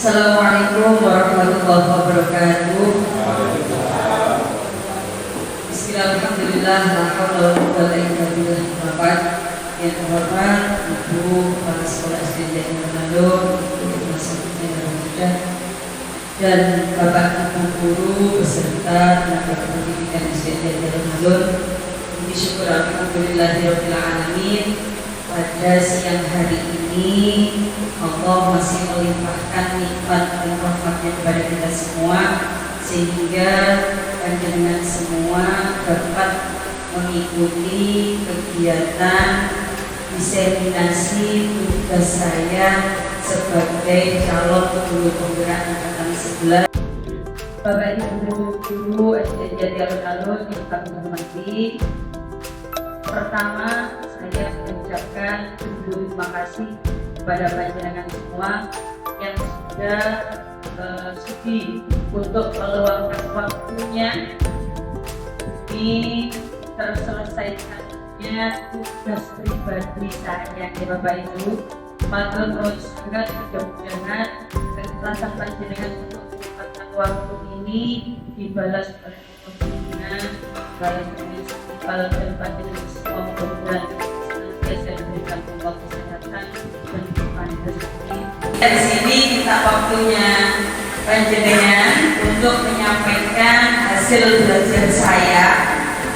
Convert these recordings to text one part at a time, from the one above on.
Assalamualaikum warahmatullahi wabarakatuh. Bismillahirrahmanirrahim. La haula wa la quwwata illa billah. Yang terhormat Ibu Kepala Sekolah SD Jati Manado, dan Bapak Ibu guru beserta tenaga pendidikan SD Jati Manado. Puji syukur alhamdulillahirabbil alamin. Pada siang hari ini Allah masih melimpahkan nikmat dan rahmatnya kepada kita semua, sehingga panjenengan semua dapat mengikuti kegiatan diseminasi tugas saya sebagai calon guru penggerak angkatan 11. Bapak Ibu guru SD Jati Alun-Alun yang kami hormati, pertama saya mengucapkan terima kasih kepada panjenengan semua yang sudah sudi untuk meluangkan waktunya di terselesaikannya tugas pribadi saya ya Bapak Ibu. Matur nuwun sangat, mudah-mudahan keikhlasan panjenengan untuk menyempatkan waktu ini dibalas oleh Allah baik dari istiqbal dan panjenengan semua, mudah-mudahan senantiasa diberikan Allah kesehatan dan kehidupan rezeki. Di sini kita waktunya panjenengan untuk menyampaikan hasil belajar saya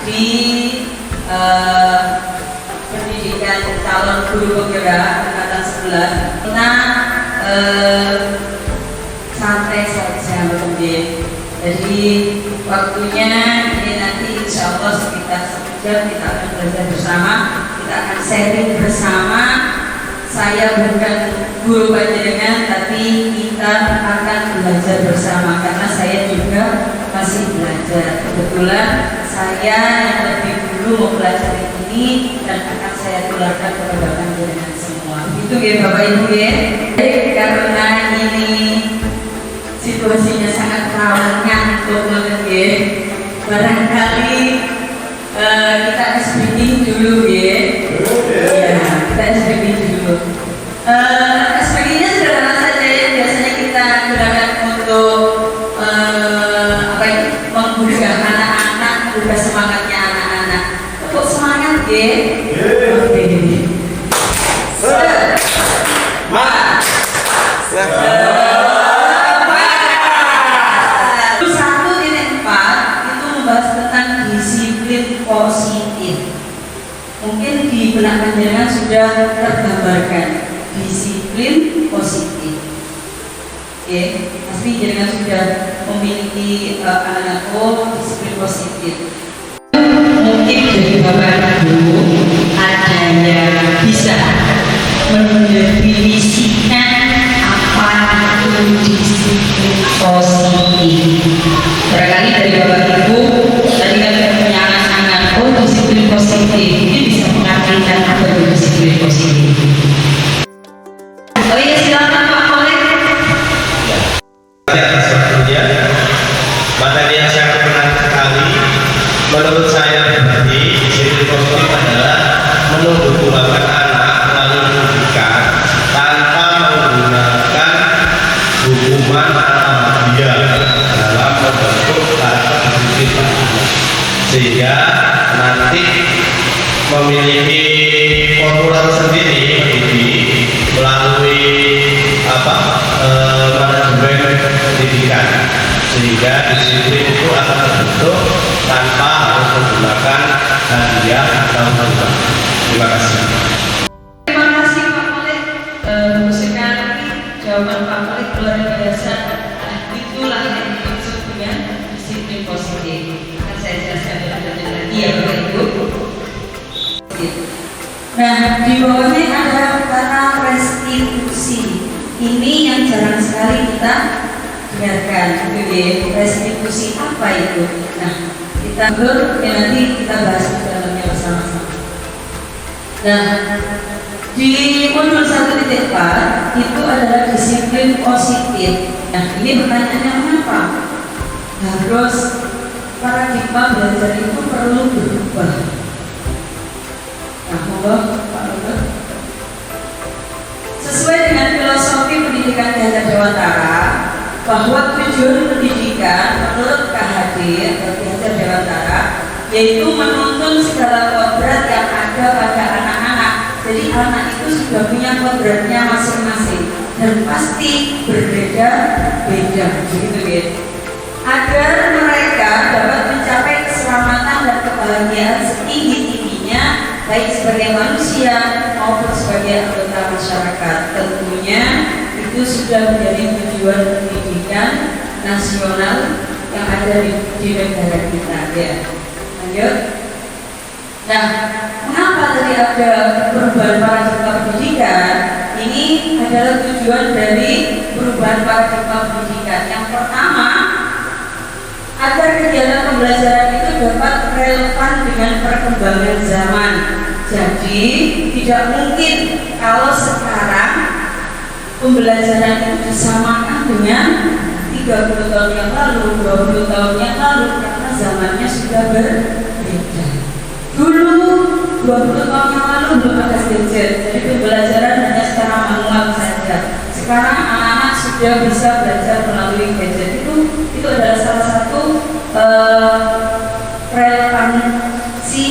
di pendidikan calon guru penggerak angkatan 11. Kita santai saja mungkin. Jadi waktunya ini nanti insya Allah sekitar 1 jam kita akan belajar bersama, kita akan sharing bersama. Saya bukan guru panjenengan, tapi kita akan belajar bersama karena saya juga masih belajar. Kebetulan saya yang lebih dulu mempelajari ini dan akan saya tularkan kepada panjenengan semua. Itu ya Bapak Ibu ya. Karena ini situasinya sangat rawan ngantuk banget ya. Barangkali kita SBB dulu ya. Ya, kita SBB dulu. SBB-nya sederhana saja ya. Biasanya kita gunakan untuk menggugah anak-anak, menggugah semangatnya anak-anak. Untuk semangat ya. Oke. Positif. Mungkin di benak panjenengan sudah tergambarkan disiplin positif. Oke, pasti jenengan sudah memiliki anak-anak disiplin positif. Mungkin dari Bapak Ibu ada yang bisa mendefinisikan apa itu disiplin positif. Barangkali dari Bapak Ibu tadi kan punya anak-anak, disiplin positif ini bisa mengartikan apa itu disiplin positif. Oh iya, silakan Pak Kolek. Atas waktunya, materi yang sangat menarik sekali. Menurut saya pribadi, disiplin positif adalah menumbuhkan anak melalui pendidikan tanpa menggunakan hukuman atau dia dalam membentuk karakter disiplin, sehingga nanti memiliki formula sendiri melalui manajemen pendidikan, sehingga disiplin itu akan terbentuk tanpa harus menggunakan hadiah atau hukuman. Terima kasih. Terima kasih Pak Malik. Sekali jawaban Pak Malik luar biasa. Itulah yang dimaksud dengan disiplin positif. Akan saya jelaskan lebih lagi ya Bapak Ibu. Nah, di bawahnya ada kata restitusi. Ini yang jarang sekali kita dengarkan. Restitusi apa itu? Nah, kita nanti kita bahas di dalamnya bersama-sama. Nah, di modul 1.4 itu adalah disiplin positif. Nah, ini pertanyaannya kenapa? Harus paradigma belajar itu perlu berubah. Nah, monggo Pak Robert. Sesuai dengan filosofi pendidikan Gajah Dewantara, bahwa tujuan pendidikan menurut KHD atau Ki Hajar Dewantara yaitu menuntun segala kodrat yang ada pada anak-anak. Jadi anak itu sudah punya kodratnya masing-masing dan pasti berbeda-beda, begitu ya. Agar mereka dapat mencapai keselamatan dan kebahagiaan setinggi-tingginya baik sebagai manusia maupun sebagai anggota masyarakat. Tentunya itu sudah menjadi tujuan pendidikan nasional yang ada di negara kita ya. Lanjut. Nah, mengapa tadi ada perubahan paradigma pendidikan? Ini adalah tujuan dari perubahan paradigma pendidikan. Yang pertama, agar kegiatan pembelajaran itu dapat relevan dengan perkembangan zaman. Jadi tidak mungkin kalau sekarang pembelajaran itu disamakan dengan 30 tahun yang lalu, 20 tahun yang lalu, karena zamannya sudah berbeda. Dulu 20 tahun yang lalu belum ada gadget, jadi pembelajaran hanya secara manual saja. Sekarang anak-anak sudah bisa belajar melalui gadget. Itu adalah salah satu relevansi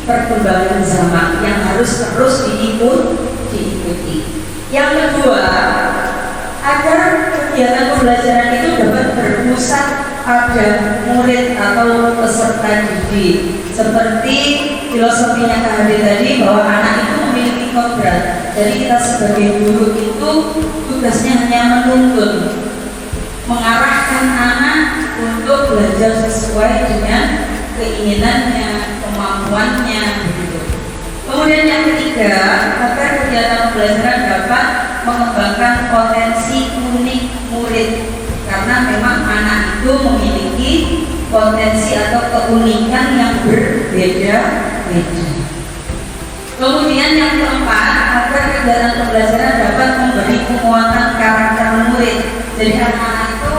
perkembangan zaman yang harus terus diikuti. Yang kedua, agar kegiatan pembelajaran itu dapat berpusat pada murid atau peserta didik. Seperti filosofinya KHD tadi bahwa anak itu memiliki kodrat. Jadi kita sebagai guru itu tugasnya hanya menuntun, mengarahkan anak untuk belajar sesuai dengan keinginannya, kemampuannya begitu. Kemudian yang ketiga, agar kegiatan pembelajaran dapat mengembangkan potensi unik murid, karena memang anak itu memiliki potensi atau keunikan yang berbeda-beda. Kemudian yang keempat, agar kegiatan pembelajaran dapat memberi penguatan karakter murid. Jadi anak-anak itu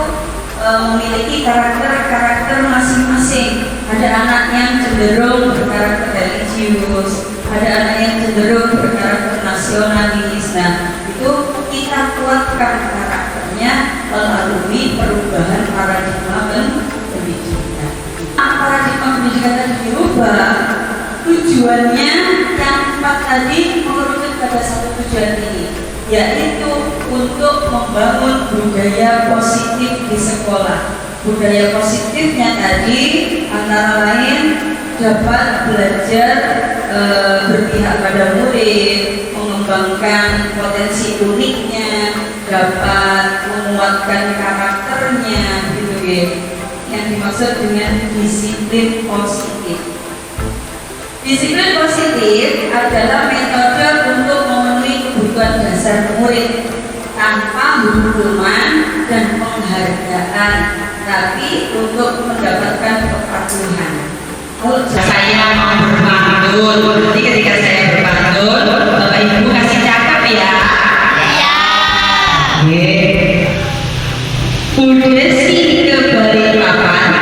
memiliki karakter masing-masing. Ada anak yang cenderung berkarakter religius, ada anak yang cenderung berkarakter nasionalis. Nah, itu kita kuatkan karakternya melalui perubahan paradigma pendidikan. Paradigma pendidikan tadi dirubah, tujuannya yang empat tadi mengerucut pada satu tujuan ini, yaitu untuk membangun budaya positif di sekolah. Budaya positifnya tadi antara lain dapat belajar berpihak pada murid, mengembangkan potensi uniknya, dapat menguatkan karakternya, gitu ya. Yang dimaksud dengan disiplin positif. Disiplin positif adalah metode untuk memenuhi kebutuhan dasar murid tanpa hukuman dan penghargaan, tapi untuk mendapatkan kepatuhan. Saya mau berpantun. Jadi ketika saya berpantun, Bapak Ibu kasih catat ya. Iya. Udesi ke Balikpapan.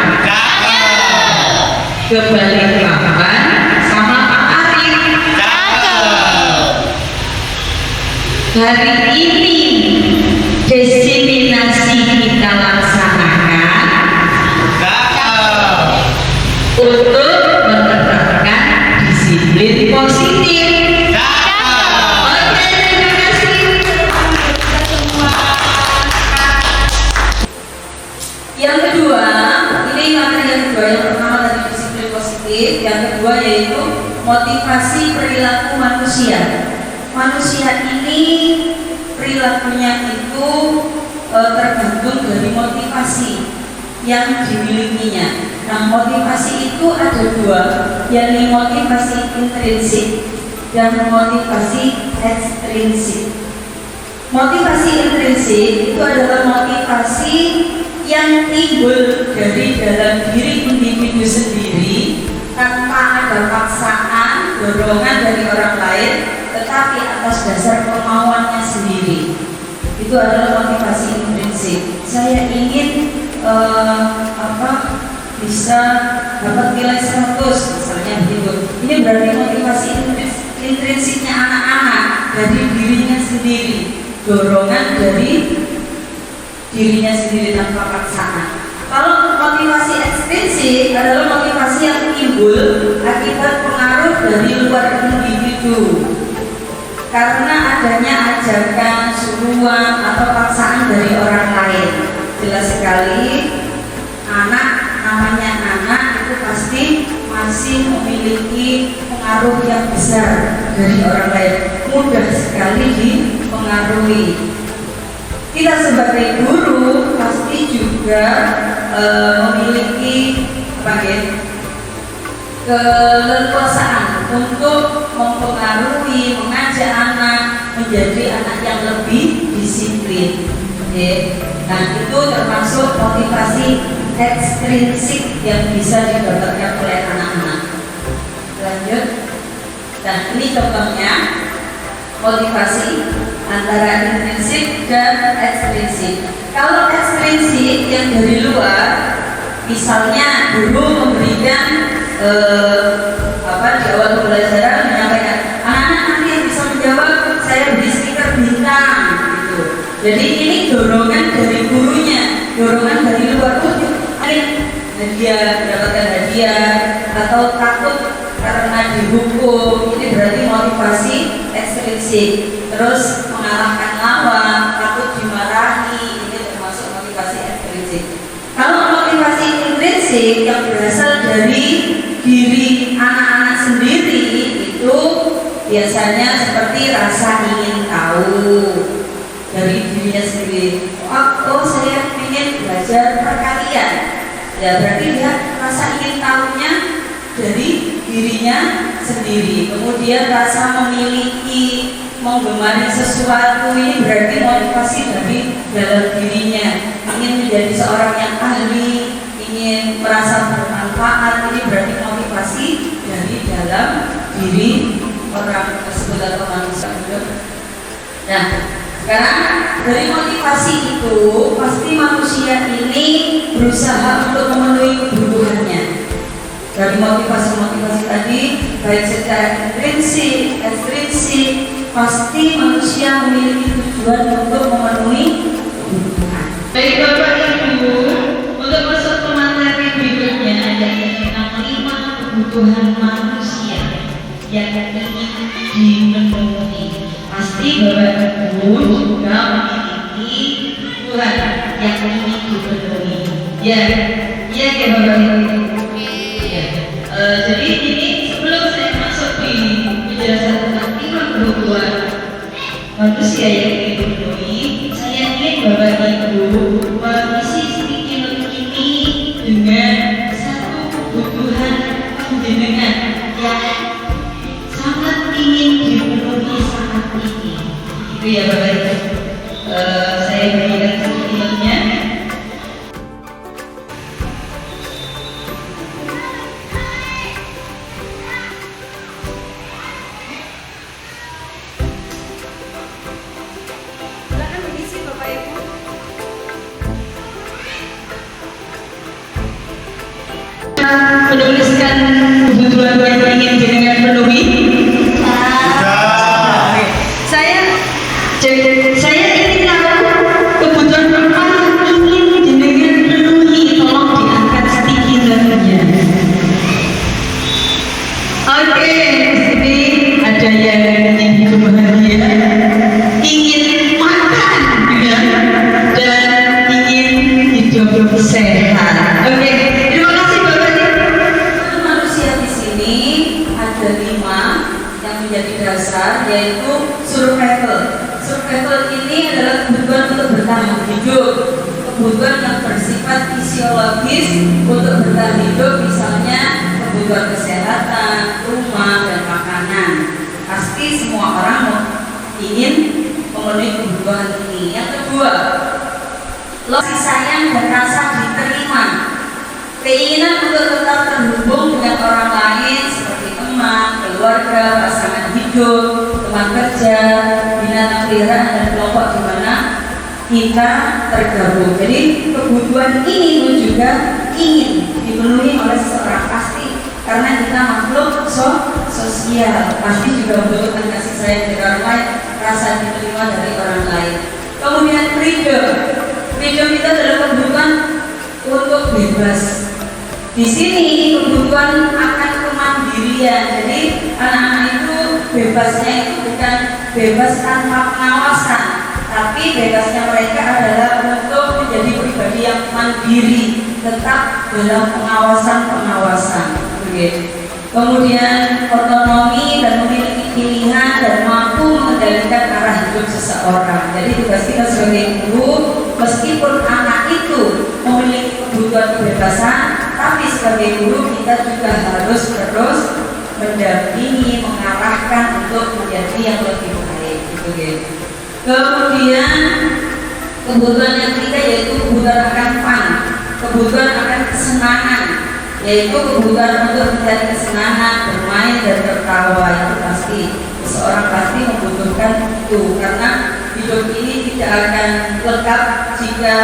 Ke Balikpapan sama Pak Arif. Hari ini destinasi kita laksanakan untuk menerapkan disiplin positif. Oke, terima kasih. Yang kedua, ini materi yang kedua. Yang pertama tadi disiplin positif, yang kedua yaitu motivasi perilaku manusia. Manusia ini perilakunya itu tergantung dari motivasi yang dimilikinya. Nah, motivasi itu ada dua, yakni motivasi intrinsik dan motivasi ekstrinsik. Motivasi intrinsik itu adalah motivasi yang timbul dari dalam diri individu sendiri tanpa ada paksaan, dorongan dari orang lain, tetapi atas dasar kemauannya sendiri. Itu adalah motivasi intrinsik. Saya ingin bisa dapat nilai 100 misalnya begitu. Ini berarti motivasi intrinsiknya anak-anak dari dirinya sendiri, dorongan dari dirinya sendiri tanpa paksaan. Kalau motivasi ekstrinsik adalah motivasi yang timbul akibat pengaruh dari luar individu karena adanya ajakan, suruhan atau paksaan dari orang lain. Jelas sekali anak, namanya anak itu pasti masih memiliki pengaruh yang besar dari orang lain, mudah sekali dipengaruhi. Kita sebagai guru pasti juga memiliki keleluasaan untuk mempengaruhi, mengajak anak menjadi anak yang lebih disiplin. Nah, itu termasuk motivasi ekstrinsik yang bisa didapatkan oleh anak-anak. Lanjut. Nah, ini contohnya motivasi antara intrinsik dan ekstrinsik. Kalau ekstrinsik yang dari luar, misalnya guru memberikan di awal pembelajaran menyampaikan anak-anak nanti yang bisa menjawab saya beri stiker bintang gitu. Jadi ini dorongan dari gurunya, dorongan dari luar. Hadiah, mendapatkan hadiah atau takut karena dihukum, ini berarti motivasi ekstrinsik. Terus mengalahkan lawan, takut dimarahi, ini termasuk motivasi ekstrinsik. Kalau motivasi intrinsik yang berasal dari diri anak-anak sendiri itu biasanya seperti rasa ingin tahu dari dirinya sendiri. Oh, saya ingin belajar perkalian. Ya berarti dia rasa ingin tahunya dari dirinya sendiri. Kemudian rasa memiliki, menggemari sesuatu, ini berarti motivasi dari dalam dirinya. Ingin menjadi seorang yang ahli, ingin merasa bermanfaat, ini berarti motivasi dari dalam diri orang tersebut atau manusia. Nah, sekarang dari motivasi itu pasti manusia ini berusaha untuk memenuhi kebutuhannya. Dari motivasi-motivasi tadi, baik secara intrinsik, ekstrinsik, pasti manusia memiliki tujuan untuk memenuhi kebutuhan. Baik Bapak Ibu, untuk masuk ke materi berikutnya yaitu tentang 5 kebutuhan manusia yang ingin dipenuhi. Pasti Bapak Ibu juga memiliki kebutuhan yang ingin dipenuhi. Ya Bapak Ibu. Jadi ini sebelum saya masuk di penjelasan tentang 5 kebutuhan manusia yang ingin dipenuhi, saya ingin Bapak Ibu mengisi sedikit ini dengan satu kebutuhan panjenengan yang sangat ingin dipenuhi saat ini. Itu ya Bapak Ibu. Saya berikan sedikitnya. Menuliskan kebutuhan yang ingin jenengan penuhi. Saya ingin tahu kebutuhan apa yang ingin jenengan penuhi. Tolong diangkat sedikit namanya. Oke, di sini ada yang ingin hidup bahagia, ingin makan, ya, dan ingin hidup sehat. Oke. Ada 5 yang menjadi dasar, yaitu survival. Survival ini adalah kebutuhan untuk bertahan hidup, kebutuhan yang bersifat fisiologis untuk bertahan hidup, misalnya kebutuhan kesehatan, rumah, dan makanan. Pasti semua orang ingin memenuhi kebutuhan ini. Yang kedua, kasih sayang dan rasa diterima. Keinginan untuk tetap terhubung dengan orang lain seperti teman, keluarga, pasangan hidup, teman kerja, binatang peliharaan, dan kelompok di mana kita tergabung. Jadi kebutuhan ini pun juga ingin dipenuhi oleh seseorang pasti, karena kita makhluk sosial, pasti juga membutuhkan kasih sayang dari orang lain, rasa diterima dari orang lain. Kemudian freedom bebas. Di sini kebutuhan akan kemandirian. Jadi anak-anak itu bebasnya itu bukan bebas tanpa pengawasan, tapi bebasnya mereka adalah untuk menjadi pribadi yang mandiri, tetap dalam pengawasan. Begitu. Kemudian otonomi dan memiliki pilihan dan mampu mengendalikan arah hidup seseorang. Jadi tugas kita sebagai guru, meskipun anak itu memiliki kebutuhan kebebasan, tapi sebagai guru kita juga harus terus mendampingi, mengarahkan untuk menjadi yang lebih baik. Gitu. Kemudian kebutuhan yang ketiga yaitu kebutuhan akan fun, kebutuhan akan kesenangan, yaitu kebutuhan untuk mencari kesenangan, bermain dan tertawa. Itu pasti seseorang pasti membutuhkan itu, karena hidup ini tidak akan lengkap jika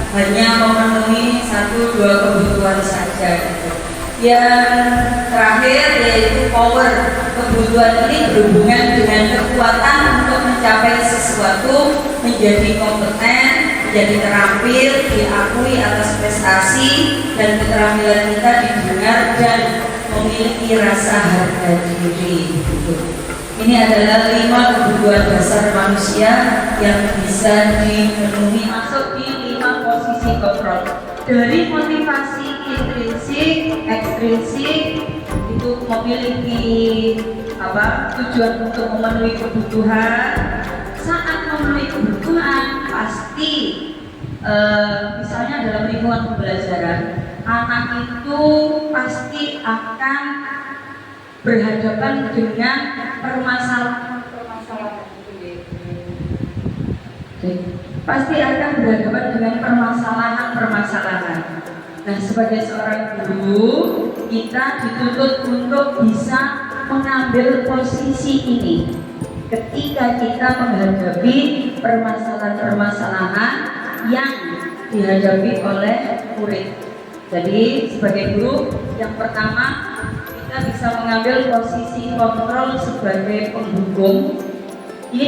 hanya memenuhi 1-2 kebutuhan saja. Yang terakhir yaitu power. Kebutuhan ini berhubungan dengan kekuatan untuk mencapai sesuatu, menjadi kompeten, menjadi terampil, diakui atas prestasi, dan keterampilan kita didengar dan memiliki rasa harga diri. Ini adalah 5 kebutuhan dasar manusia yang bisa dipenuhi, masuk di 5 posisi kontrol. Dari motivasi intrinsik, ekstrinsik, itu memiliki tujuan untuk memenuhi kebutuhan. Saat memenuhi kebutuhan pasti misalnya dalam lingkungan pembelajaran, anak itu pasti akan berhadapan dengan permasalahan. Pasti akan berhadapan dengan permasalahan. Nah, sebagai seorang guru, kita dituntut untuk bisa mengambil posisi ini ketika kita menghadapi permasalahan-permasalahan yang dihadapi oleh murid. Jadi sebagai guru, yang pertama kita bisa mengambil posisi kontrol sebagai penghubung. Ini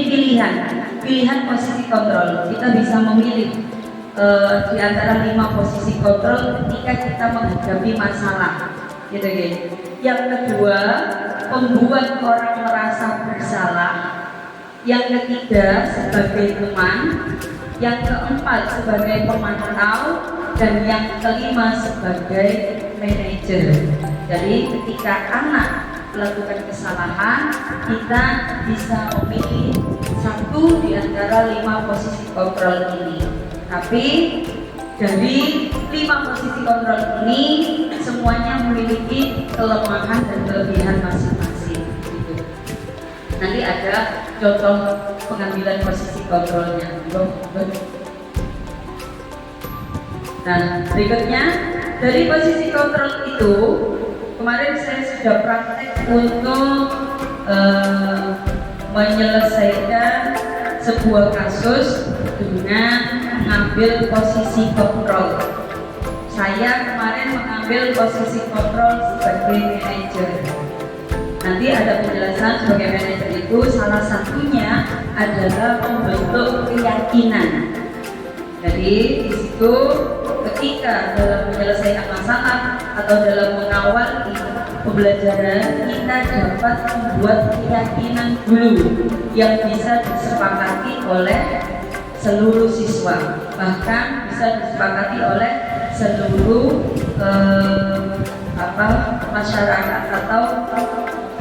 pilihan posisi kontrol. Kita bisa memilih di antara 5 posisi kontrol ketika kita menghadapi masalah. Gitu. Yang kedua, membuat orang merasa bersalah. Yang ketiga, sebagai teman. Yang keempat, sebagai pemantau. Dan yang kelima, sebagai manajer. Jadi ketika anak melakukan kesalahan, kita bisa memilih 1 di antara 5 posisi kontrol ini. Tapi dari 5 posisi kontrol ini semuanya memiliki kelemahan dan kelebihan masing-masing. Gitu. Nanti ada contoh pengambilan posisi kontrolnya. Nah, berikutnya dari posisi kontrol itu kemarin saya sudah praktek untuk menyelesaikan sebuah kasus dengan mengambil posisi kontrol. Saya kemarin mengambil posisi kontrol sebagai manajer. Nanti ada penjelasan sebagai manajer itu salah satunya adalah membentuk keyakinan. Jadi di situ ketika dalam menyelesaikan masalah atau dalam mengawal pembelajaran, kita dapat membuat keyakinan dulu yang bisa disepakati oleh seluruh siswa, bahkan bisa disepakati oleh seluruh masyarakat atau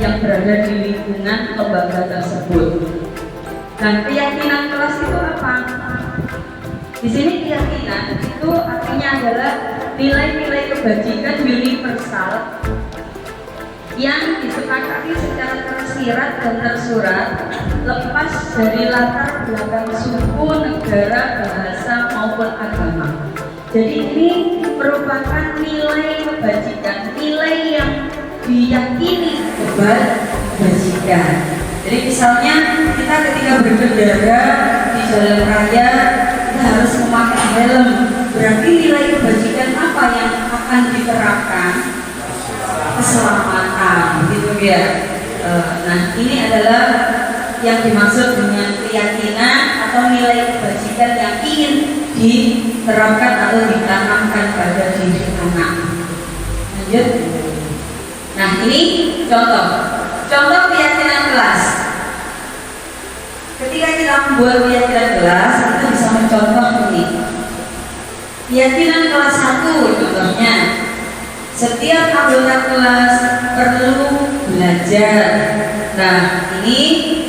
yang berada di lingkungan lembaga tersebut. Nah, keyakinan kelas itu apa? Di sini keyakinan itu artinya adalah nilai-nilai kebajikan universal yang disepakati secara tersirat dan tersurat, lepas dari latar belakang suku, negara, bahasa maupun agama. Jadi ini merupakan nilai kebajikan, nilai yang diyakini kebajikan. Jadi misalnya kita ketika berkendara di jalan raya kita harus memakai helm. Berarti nilai kebajikan apa yang akan diterapkan? Keselamatan, gitu ya. Nah, ini adalah yang dimaksud dengan keyakinan atau nilai kebajikan yang ingin diterapkan atau ditanamkan pada diri anak. Lanjut. Nah, ini contoh keyakinan kelas. Ketika kita membuat keyakinan kelas, kita bisa mencontoh ini. Keyakinan kelas 1 contohnya, setiap anggota kelas perlu belajar. Nah, ini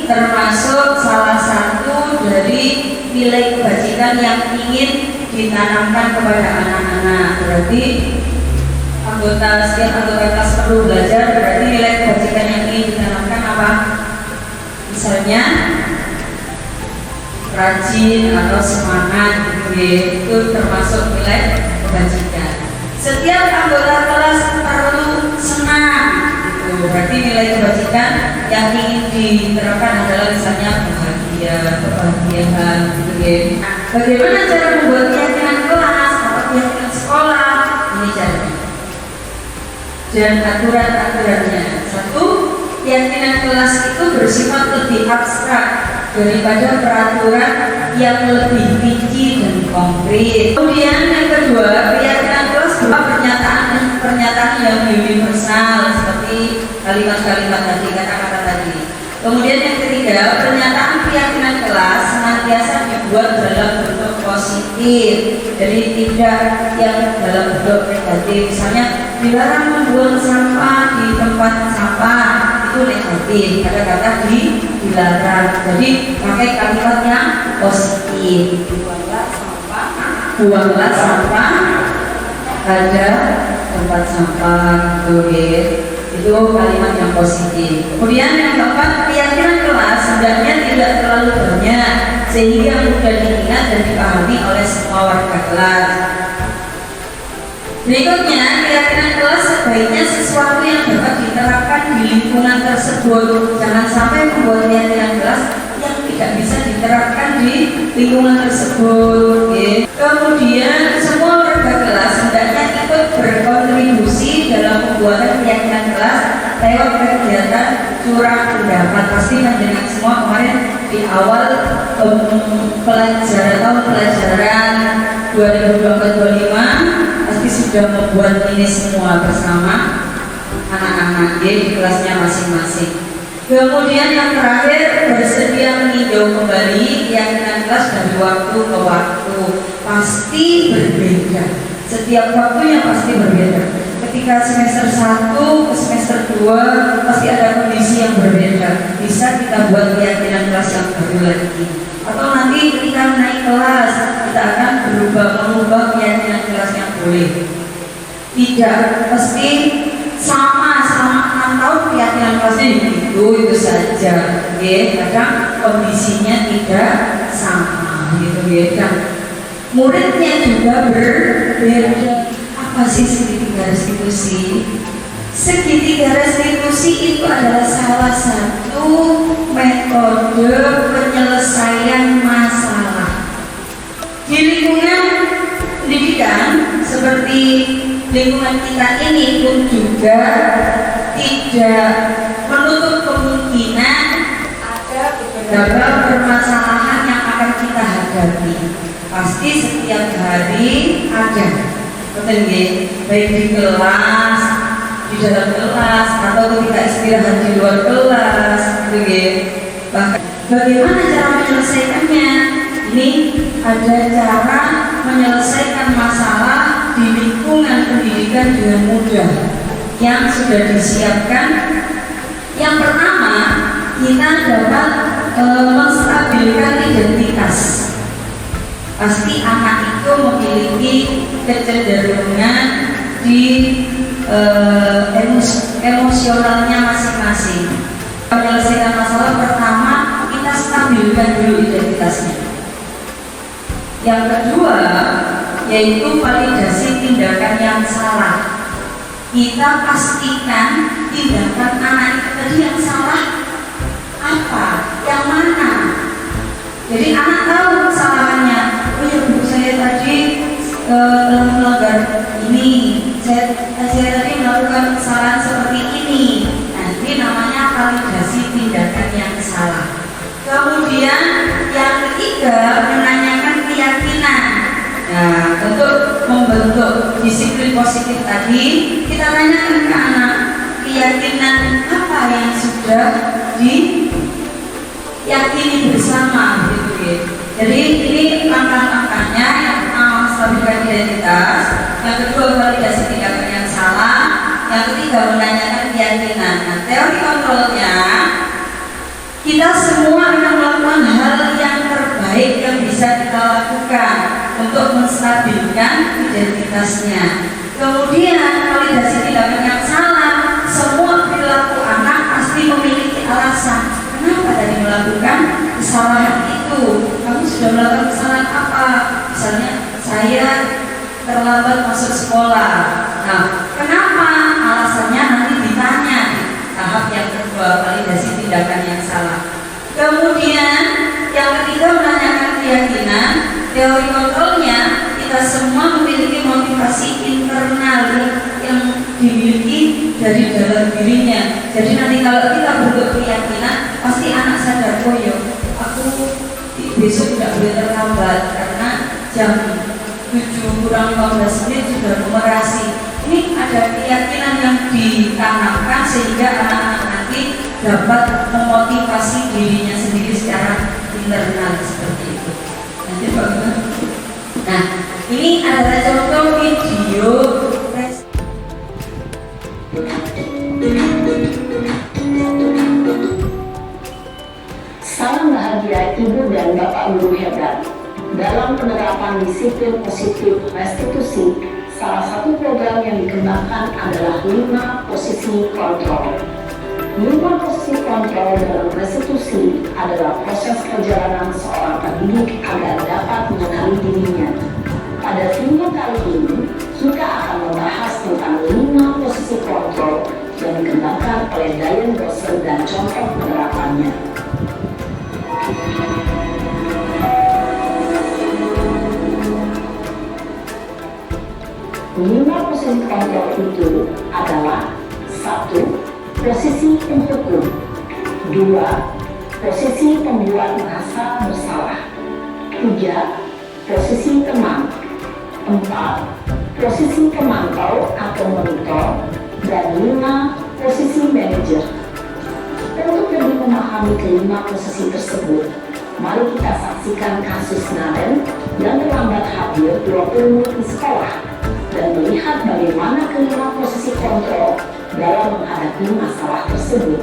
termasuk salah satu dari nilai kebajikan yang ingin ditanamkan kepada anak-anak. Berarti setiap anggota kelas perlu belajar, berarti nilai kebajikan yang ingin ditanamkan apa? Misalnya rajin atau semangat gitu ya, itu termasuk nilai kebajikan. Setiap anggota kelas perlu senang gitu, berarti nilai kebajikan yang ingin diterapkan adalah misalnya bahagia, kebahagiaan gitu ya. Nah, bagaimana cara membuat keyakinan kelas atau keyakinan sekolah? Ini caranya dan aturan-aturannya. Satu, keyakinan kelas itu bersifat lebih abstrak daripada peraturan yang lebih rinci dan konkret. Kemudian yang kedua, keyakinan kelas berupa pernyataan yang universal seperti kalimat-kalimat tadi, kata-kata tadi. Kemudian yang ketiga, pernyataan keyakinan kelas senantiasa dibuat dalam bentuk positif, jadi tidak yang dalam bentuk negatif. Misalnya dilarang membuang sampah di tempat sampah, itu negatif, kata-kata dilarang. Jadi pakai kalimat yang positif. Buanglah sampah pada tempat sampah, itu kalimat yang positif. Kemudian yang keempat, keyakinan kelas hendaknya tidak terlalu banyak sehingga mudah diingat dan dipahami oleh semua warga kelas. Berikutnya, keyakinan kelas sebaiknya sesuatu yang dapat diterapkan di lingkungan tersebut. Jangan sampai membuat keyakinan kelas yang tidak bisa diterapkan di lingkungan tersebut. Kemudian, semua warga kelas hendaknya ikut berkontribusi dalam pembuatan keyakinan kelas lewat kegiatan curah pendapat. Pasti dengan semua kemarin di awal pelajaran 2024-2025 pasti sudah membuat ini semua bersama anak-anak di kelasnya masing-masing. Kemudian yang terakhir, bersedia meninjau kembali keyakinan kelas dari waktu ke waktu. Pasti berbeda, setiap waktunya pasti berbeda. Ketika semester 1 ke semester 2 pasti ada kondisi yang berbeda. Bisa kita buat keyakinan kelas yang baru lagi. Atau nanti ketika naik kelas kita akan mengubah keyakinan kelas yang boleh. Tidak pasti sama 6 tahun keyakinan kelasnya itu saja. Kadang kondisinya tidak sama gitu ya. Muridnya juga berbeda. Apa sih segitiga restitusi? Segitiga restitusi itu adalah salah satu metode penyelesaian masalah di lingkungan pendidikan. Seperti lingkungan kita ini pun juga tidak menutup kemungkinan ada beberapa permasalahan yang akan kita hadapi. Pasti setiap hari ada, baik di kelas, di dalam kelas, atau ketika istirahat di luar kelas, bahkan bagaimana cara menyelesaikannya? Ini ada cara menyelesaikan masalah di lingkungan pendidikan dengan mudah yang sudah disiapkan. Yang pertama, kita dapat menstabilkan identitas. Pasti anak itu memiliki kecenderungan di emosionalnya masing-masing. Menyelesaikan masalah pertama, kita stabilkan dulu identitasnya. Yang kedua, yaitu validasi tindakan yang salah. Kita pastikan tindakan anak itu tadi yang salah apa, yang mana. Jadi anak tahu kesalahannya. Oh ya, bu, saya tadi telah melanggar ini. Saya tadi melakukan kesalahan seperti ini. Nanti namanya validasi tindakan yang salah. Kemudian yang ketiga, ketiga, menanyakan keyakinan. Nah, untuk membentuk disiplin positif tadi, kita tanyakan ke anak, keyakinan apa yang sudah diyakini bersama, gitu ya. Jadi ini langkah-langkahnya. Yang pertama, stabilkan identitas. Yang kedua, validasi tindakan yang salah. Yang ketiga, menanyakan keyakinan. Nah, teori kontrolnya, kita semua akan melakukan hal yang terbaik yang bisa kita lakukan untuk menstabilkan identitasnya. Kemudian validasi tindakan yang salah, semua perilaku anak pasti memiliki alasan. Kenapa tadi melakukan kesalahan itu? Kamu sudah melakukan kesalahan apa? Misalnya saya terlambat masuk sekolah. Nah, kenapa? Alasannya nanti ditanya di tahap yang kedua, validasi tindakan yang salah. Kemudian yang ketiga, menanyakan keyakinan. Teori kontrolnya, kita semua memiliki motivasi internal yang dimiliki dari dalam dirinya. Jadi nanti kalau kita berbuat keyakinan, pasti anak sadar, oh ya, aku besok tidak boleh terlambat karena jam 7:15 sudah numerasi. Ini ada keyakinan yang ditanamkan sehingga anak-anak nanti dapat memotivasi dirinya sendiri secara internal seperti itu. Nanti bagaimana? Nah, ini adalah contoh video. Salam bahagia Ibu dan Bapak Guru hebat. Dalam penerapan disiplin positif restitusi, salah satu program yang dikembangkan adalah 5 posisi kontrol. 5 posisi kontrol dalam restitusi adalah proses perjalanan seorang pendidik agar dapat mengenali dirinya. Pada video kali ini, kita akan membahas tentang 5 posisi kontrol yang dikembangkan oleh Diane Bosler dan contoh penerapannya. 5 posisi kontrol itu adalah 1. Posisi penghukum. 2. Posisi pembuat merasa bersalah. 3. Posisi teman. 4. Posisi pemantau atau monitor. Dan 5. Posisi manajer. Untuk lebih memahami kelima posisi tersebut, mari kita saksikan kasus Naden yang terlambat hadir 20 menit di sekolah dan melihat bagaimana kelima posisi kontrol dalam menghadapi masalah tersebut.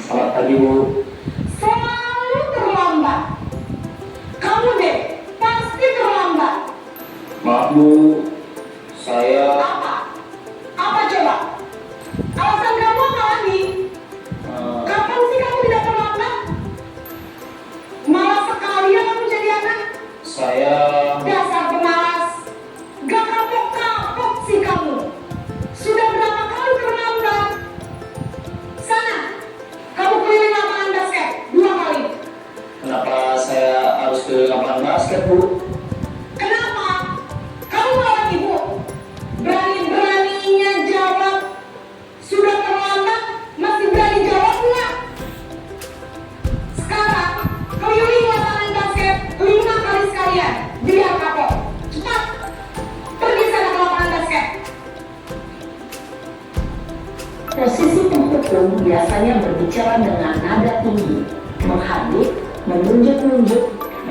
Selamat pagi, Bu. Selalu terlambat. Kamu deh, pasti terlambat. Maaf, Bu. Saya Apa? Apa coba? Alasan kamu apa lagi? Kapan sih kamu tidak terlambat? Malas sekali ya kamu jadi anak. saya Dasar pemalas. Gak kapok-kapok sih kamu. Sudah berapa kali terlambat? Sana, kamu keliling lapangan basket 2 kali. kenapa saya harus ke lapangan basket, Bu? Kenapa? Kamu lawan ibu. Berani-beraninya jawab. Sudah terlambat, masih berani jawab enggak? Sekarang, keliling lapangan basket 5 kali sekalian. Biar kapok. Cepat. Pergi sana ke lapangan basket. Posisi penghukum biasanya berbicara dengan nada tinggi, menghardik, menunjuk-nunjuk,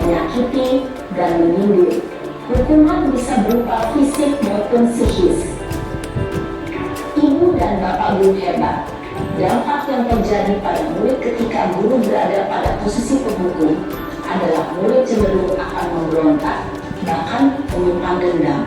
menyakiti, dan menyindir. Hukuman bisa berupa fisik maupun psikis. Ibu dan Bapak Guru hebat, dampak yang terjadi pada murid ketika guru berada pada posisi penghukum adalah murid cenderung akan memberontak, bahkan menyimpan dendam.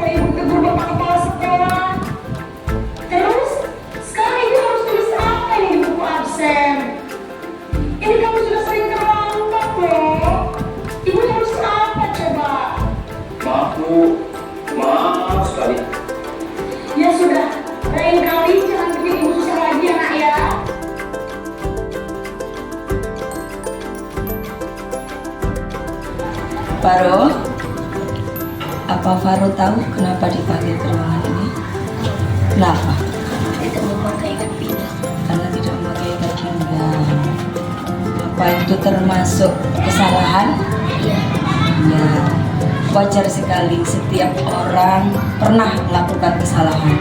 kalau ibu tegur bapak kepala sekolah. Terus sekarang ibu harus tulis apa ini di buku absen? Ini kamu sudah sering terlambat loh. Ibu harus apa coba? Maaf Bu, maaf sekali. Ya sudah, lain kali jangan bikin ibu susah lagi ya nak ya. Faro, apa Faro tahu kenapa dipanggil ke ruangan ini? Kenapa? Tidak memakai ikat pinggang. Karena tidak memakai ikat pinggang. Apa itu termasuk kesalahan? Iya. Ya, wajar sekali setiap orang pernah melakukan kesalahan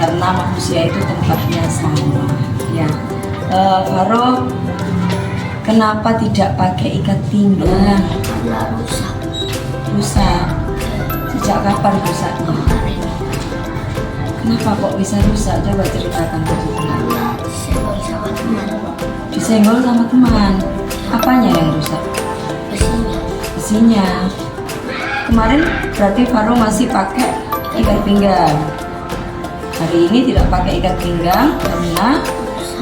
karena manusia itu tempatnya sama. Ya, Faro, kenapa tidak pakai ikat pinggang? Karena rusak. Rusak. Sejak kapan rusaknya? Kemarin Kenapa kok bisa rusak? Coba ceritakan ke kita. karena disenggol sama teman. Disenggol sama teman. Apanya yang rusak? Besinya. Besinya. Kemarin berarti Faro masih pakai ikat pinggang. Hari ini tidak pakai ikat pinggang karena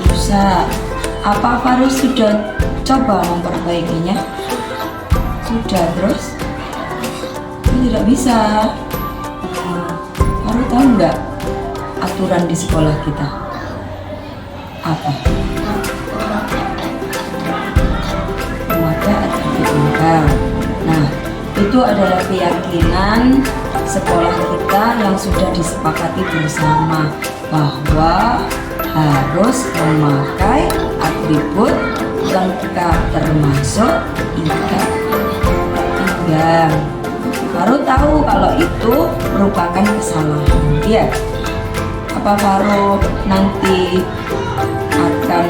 rusak. Apa Faro sudah coba memperbaikinya? Sudah, terus? Ini tidak bisa. Faro tahu nggak aturan di sekolah kita? Apa? Memakai atribut pinggang. Nah, itu adalah keyakinan sekolah kita yang sudah disepakati bersama bahwa harus memakai atribut lengkap termasuk ikat pinggang. Faro tahu kalau itu merupakan kesalahan. Ya, apa Faro nanti akan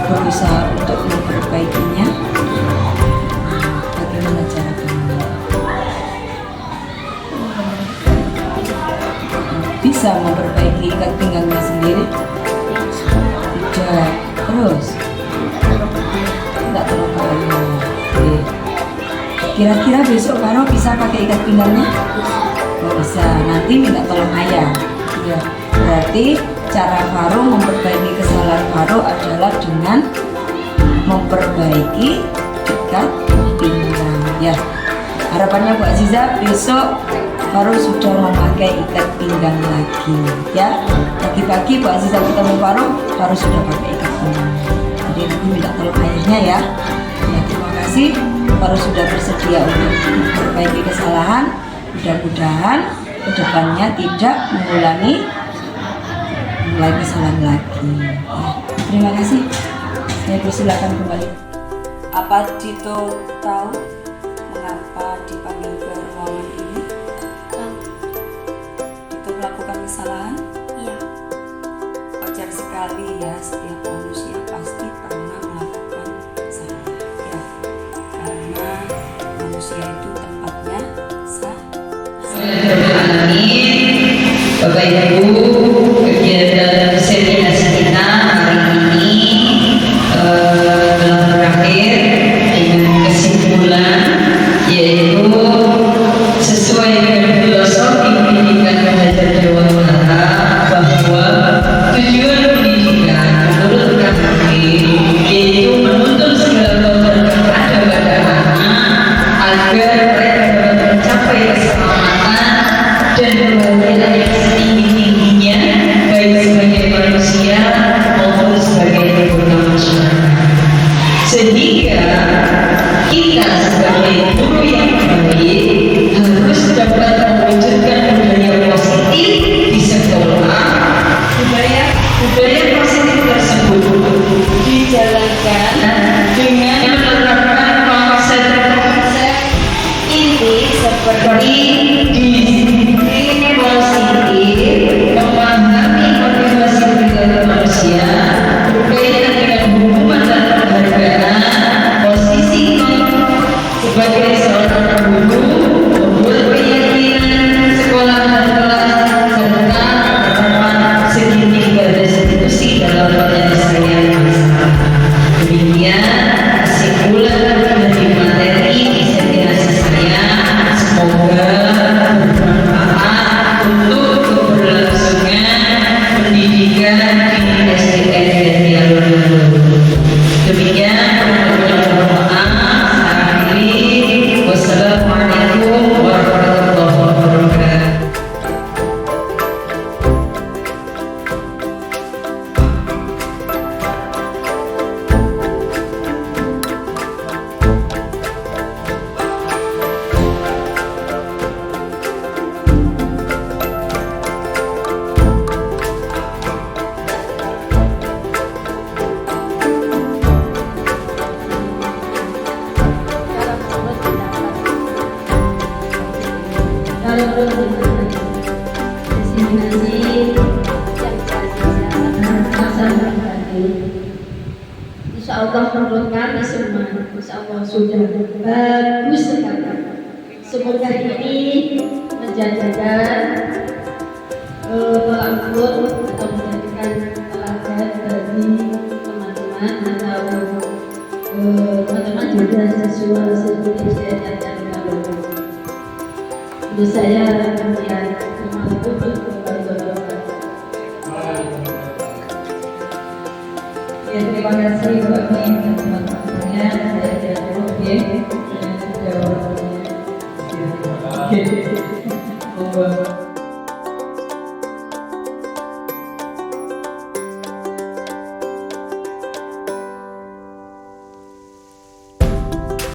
berusaha untuk memperbaikinya? Bagaimana cara kamu? Bisa memperbaiki ikat pinggangnya sendiri? Tidak. Terus? Tidak terluka. Oke. Kira-kira besok Faro bisa pakai ikat pinggangnya? Oh, bisa. Nanti minta tolong ayah. Ya. Berarti cara Faro memperbaiki kesalahan Faro adalah dengan memperbaiki ikat pinggang. Ya. Harapannya Bu Aziza besok Faro sudah memakai ikat pinggang lagi. Ya. Pagi-pagi Bu Aziza ketemu Faro sudah pakai ikat pinggang. Jadi nanti minta tolong ayahnya ya. Ya, terima kasih. Faro sudah bersedia untuk memperbaiki kesalahan. Mudah-mudahan kedepannya tidak mengulangi kesalahan lagi. Ya, terima kasih. Saya persilakan kembali. Apa Dito tahu mengapa dipanggil ke ruangan ini? Tahu. Dito melakukan kesalahan? Iya. Wajar sekali ya, setiap manusia pasti pernah melakukan kesalahan. Ya, karena manusia itu tempatnya sah. Bapak Ibu, kegiatan seminar kita hari ini telah berakhir dengan kesimpulan, yaitu sesuai dengan filosofi pendidikan belajar dewasa bahwa tujuan pendidikan menurut KPP yaitu menuntut segala berkah pada anak agar mereka dapat mencapai keselamatan dan kebahagiaan yang setinggi-tingginya destinasi yang masa berganti. Insya Allah menurut kami semua, Insya Allah sudah bagus sekali. Semoga ini menjadikan tolak ukur atau menjadikan teladan bagi teman-teman atau teman-teman juga siswa Indonesia dan Indonesia. Jadi saya kemudian Ya, terima kasih Bapak Ibu dan teman-teman sekalian.